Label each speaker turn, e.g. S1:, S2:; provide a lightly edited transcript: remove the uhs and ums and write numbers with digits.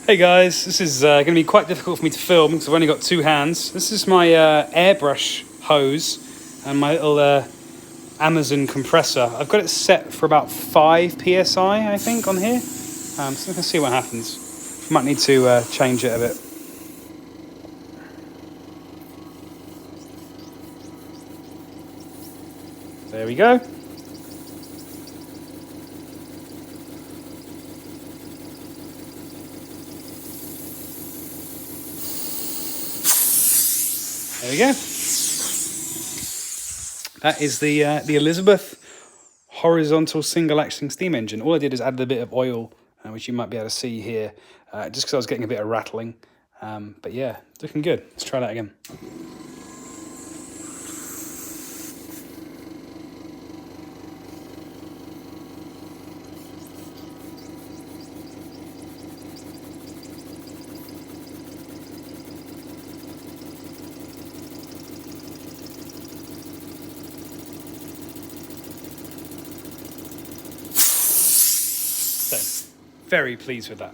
S1: Hey guys, this is going to be quite difficult for me to film because I've only got two hands. This is my airbrush hose and my little Amazon compressor. I've got it set for about 5 psi, I think, on here. So let's see what happens. Might need to change it a bit. There we go. There we go. That is the Elizabeth horizontal single action steam engine. All I did is added a bit of oil, which you might be able to see here, just because I was getting a bit of rattling. But yeah, looking good. Let's try that again. So, very pleased with that.